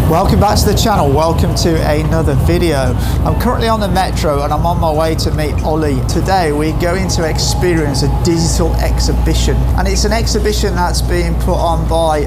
Welcome back to the channel, welcome to another video. I'm currently on the metro and I'm on my way to meet Ollie. Today we're going to experience a digital exhibition, and it's an exhibition that's being put on by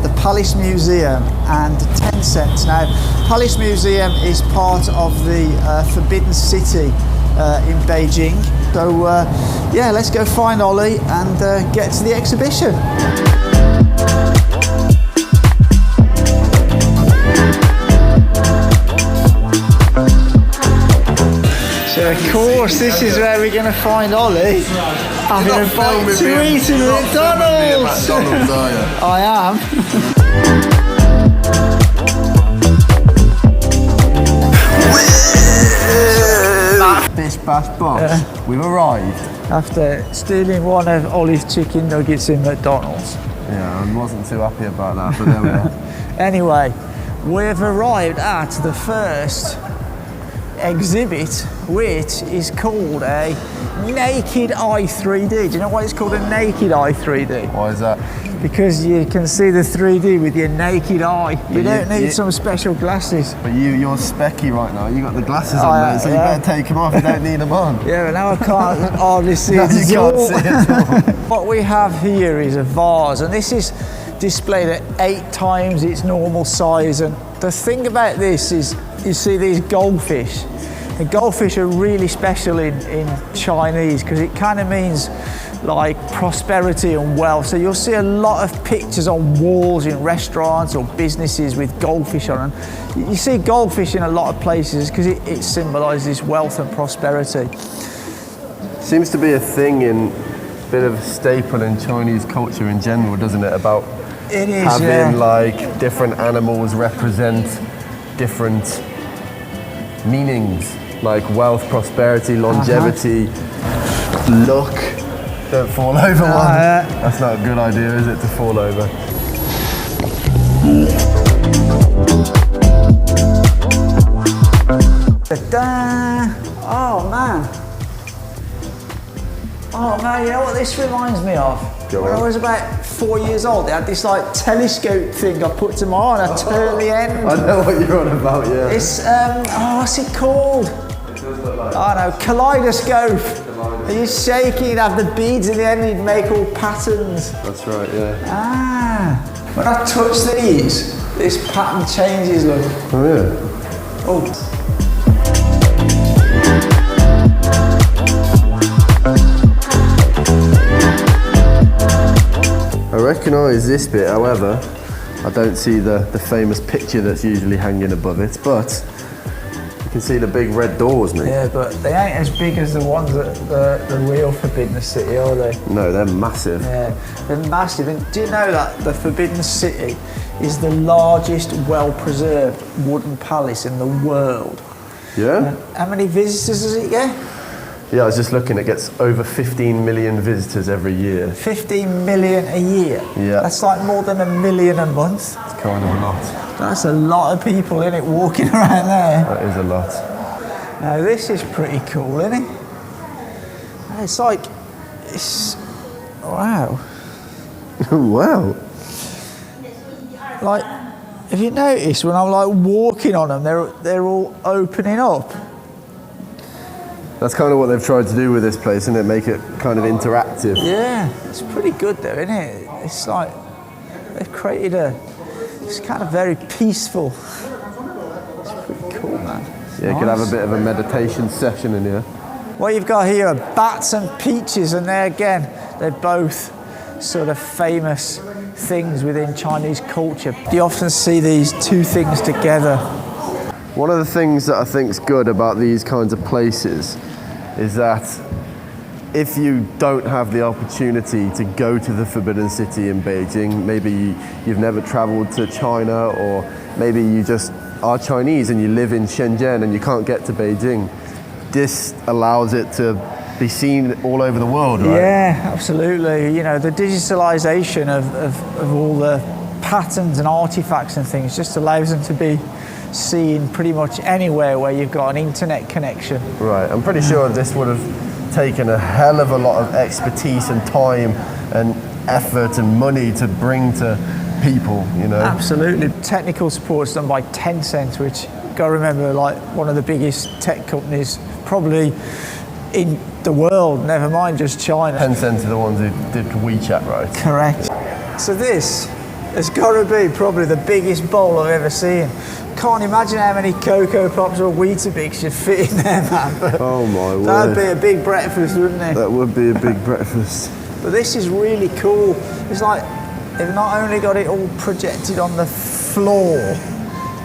the Palace Museum and Tencent. Now, Palace Museum is part of the Forbidden City in Beijing. So yeah, let's go find Ollie and get to the exhibition. So of course, this is where we're going to find Ollie. Having a bite to eat in McDonald's. I am. Bish bash bosh. We've arrived. After stealing one of Ollie's chicken nuggets in McDonald's. Yeah, I wasn't too happy about that, but there we are. Anyway, we've arrived at the first exhibit, which is called a naked eye 3D. Do you know why it's called a naked eye 3D? Why is that? Because you can see the 3D with your naked eye. You don't need some special glasses. But you're specky right now. You got the glasses on there, so you better take them off. You don't need them on. Yeah, but now I can't hardly see no, it. You can't see it at all. What we have here is a vase, and this is displayed at 8 times its normal size. And the thing about this is, you see these goldfish. The goldfish are really special in Chinese because it kind of means like prosperity and wealth. So you'll see a lot of pictures on walls in restaurants or businesses with goldfish on them. You see goldfish in a lot of places because it symbolises wealth and prosperity. Seems to be a thing in, bit of a staple in Chinese culture in general, doesn't it? About having like different animals represent different meanings, like wealth, prosperity, longevity, luck. Don't fall over one. That's not a good idea, is it, to fall over? Oh man. Oh man, you know what this reminds me of? When I was about 4 years old, they had this like telescope thing I put to my eye and I turned the end. I know what you're on about, yeah. It's, what's it called? It does look like kaleidoscope. You shake it, you'd have the beads in the end, you'd make all patterns. That's right, yeah. When I touch these, this pattern changes, look. Oh yeah. Oh. I recognise this bit, however, I don't see the famous picture that's usually hanging above it, but you can see the big red doors, mate. Yeah, but they ain't as big as the ones at the real Forbidden City, are they? No, they're massive. Yeah, they're massive. And do you know that the Forbidden City is the largest well-preserved wooden palace in the world? Yeah? And how many visitors does it get? Yeah, I was just looking, it gets over 15 million visitors every year. 15 million a year? Yeah. That's like more than 1 million a month. It's kind of a lot. That's a lot of people, isn't it, walking around there? That is a lot. Now this is pretty cool, isn't it? It's like, wow. Wow. Like, have you noticed when I'm like walking on them, they're all opening up? That's kind of what they've tried to do with this place, isn't it? Make it kind of interactive. Yeah, it's pretty good though, isn't it? It's like, they've created it's kind of very peaceful. It's pretty cool, man. Yeah, you could have a bit of a meditation session in here. What you've got here are bats and peaches, and they're both sort of famous things within Chinese culture. You often see these two things together. One of the things that I think is good about these kinds of places is that if you don't have the opportunity to go to the Forbidden City in Beijing, maybe you've never traveled to China, or maybe you just are Chinese and you live in Shenzhen and you can't get to Beijing, this allows it to be seen all over the world, right? Yeah, absolutely. You know, the digitalization of all the patterns and artifacts and things just allows them to be seen pretty much anywhere where you've got an internet connection. Right, I'm pretty sure this would have taken a hell of a lot of expertise and time and effort and money to bring to people, you know. Absolutely. Technical support's done by Tencent, which, got to remember, like one of the biggest tech companies probably in the world, never mind just China. Tencent are the ones who did WeChat, right? Correct. So this has got to be probably the biggest bowl I've ever seen. Can't imagine how many Cocoa Pops or Weetabix you'd fit in there, man. Oh my word. That'd be a big breakfast, wouldn't it? That would be a big breakfast. But this is really cool. It's like they've not only got it all projected on the floor,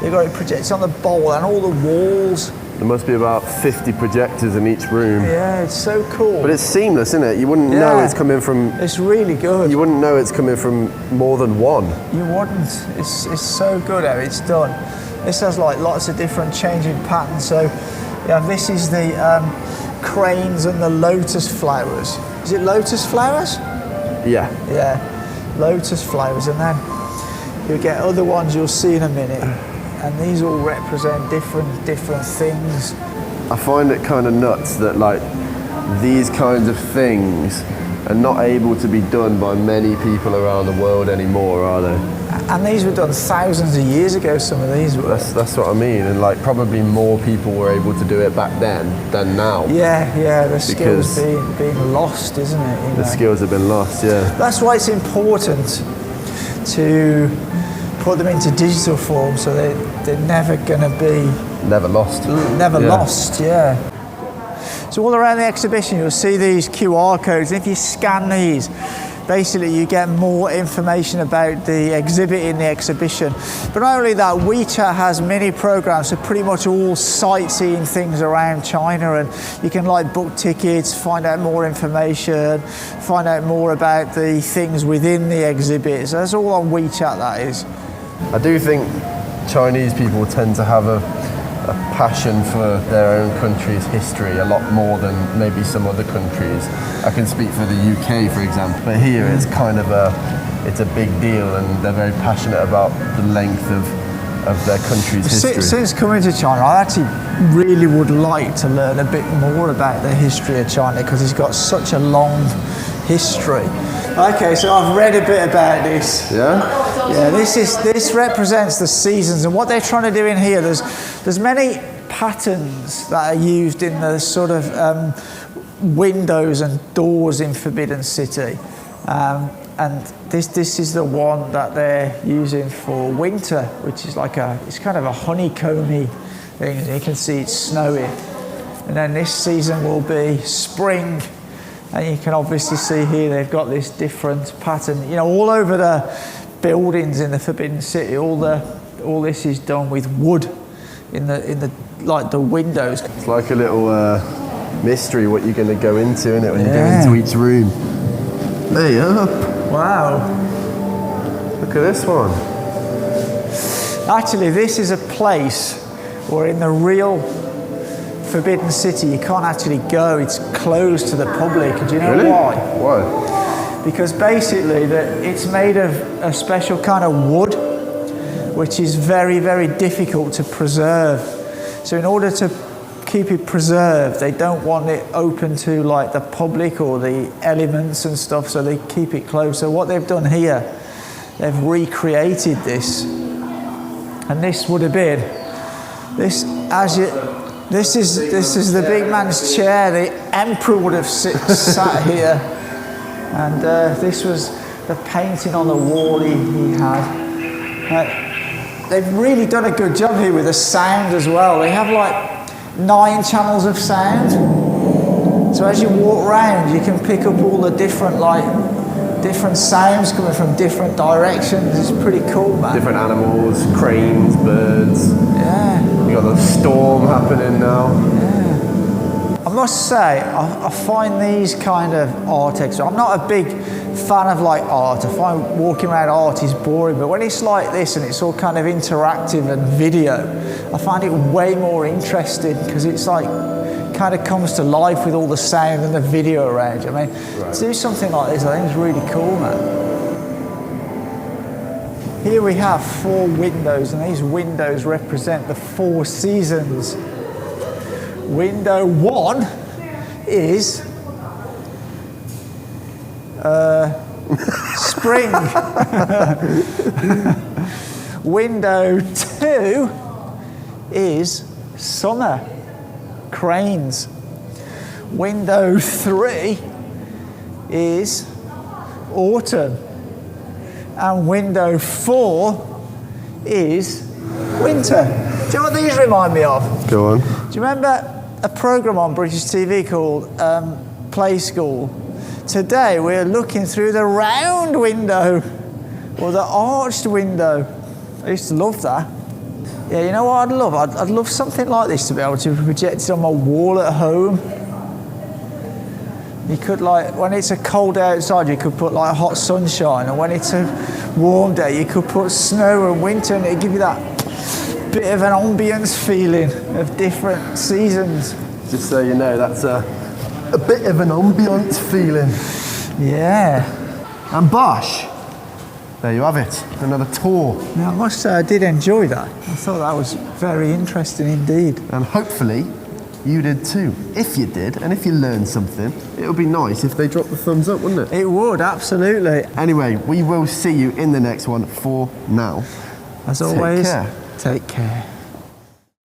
they've got it projected on the bowl and all the walls. There must be about 50 projectors in each room. Yeah, it's so cool. But it's seamless, isn't it? You wouldn't know it's coming from... It's really good. You wouldn't know it's coming from more than one. You wouldn't. It's so good how it's done. This has like lots of different changing patterns. So yeah, this is the cranes and the lotus flowers. Is it lotus flowers? Yeah. Yeah, lotus flowers. And then you'll get other ones you'll see in a minute. And these all represent different things. I find it kind of nuts that like these kinds of things are not able to be done by many people around the world anymore, are they? And these were done thousands of years ago, some of these were. That's what I mean, and like probably more people were able to do it back then than now. Yeah, the skills being lost, isn't it? You know? The skills have been lost, yeah. That's why it's important to put them into digital form, so they're never going to be... Never lost. Lost, yeah. So all around the exhibition you'll see these QR codes. If you scan these, basically you get more information about the exhibit in the exhibition. But not only that, WeChat has mini programs, so pretty much all sightseeing things around China, and you can like book tickets, find out more information, find out more about the things within the exhibit. So that's all on WeChat, that is. I do think Chinese people tend to have a passion for their own country's history a lot more than maybe some other countries. I can speak for the UK, for example, but here it's kind of it's a big deal, and they're very passionate about the length of their country's history. Since coming to China, I actually really would like to learn a bit more about the history of China, because it's got such a long history. Okay, so I've read a bit about this. Yeah? Yeah, this represents the seasons, and what they're trying to do in here, there's many patterns that are used in the sort of windows and doors in Forbidden City, and this is the one that they're using for winter, which is like it's kind of a honeycomby thing. You can see it's snowing, and then this season will be spring. And you can obviously see here they've got this different pattern. You know, all over the buildings in the Forbidden City, all this is done with wood in the like the windows. It's like a little mystery what you're going to go into, isn't it, when you go into each room. Hey up! Wow! Look at this one. Actually, this is a place where in the real Forbidden City you can't actually go. It's closed to the public. Do you know why? Why? Because basically it's made of a special kind of wood, which is very, very difficult to preserve. So in order to keep it preserved, they don't want it open to like the public or the elements and stuff, so they keep it closed. So what they've done here, they've recreated this, and this would have been this is the big man's chair. The emperor would have sat here, and this was the painting on the wall he had. They've really done a good job here with the sound as well. They have like 9 channels of sound. So as you walk around, you can pick up all the different sounds coming from different directions. It's pretty cool, man. Different animals, cranes, birds. Yeah. You got the storm happening now. Yeah. I must say, I find these kind of art exhibits, I'm not a big fan of like art. I find walking around art is boring, but when it's like this and it's all kind of interactive and video, I find it way more interesting, because it's like kind of comes to life with all the sound and the video around you. I mean, to do something like this, I think is really cool, man. Here we have 4 windows, and these windows represent the 4 seasons. Window 1 is spring. Window 2 is summer, cranes. Window 3 is autumn. And window 4 is winter. Do you know what these remind me of? Go on. Do you remember a programme on British TV called Play School? Today we're looking through the round window or the arched window. I used to love that. Yeah, you know what I'd love? I'd love something like this to be able to project it on my wall at home. You could, like, when it's a cold day outside, you could put like hot sunshine, and when it's a warm day, you could put snow and winter, and it'd give you that bit of an ambience feeling of different seasons. Just so you know, that's a bit of an ambience feeling. Yeah. And Bosh, there you have it, another tour. Now, I must say I did enjoy that. I thought that was very interesting indeed. And hopefully you did too. If you did, and if you learned something, it would be nice if they dropped the thumbs up, wouldn't it? It would, absolutely. Anyway, we will see you in the next one. For now, As always, take care. Take care.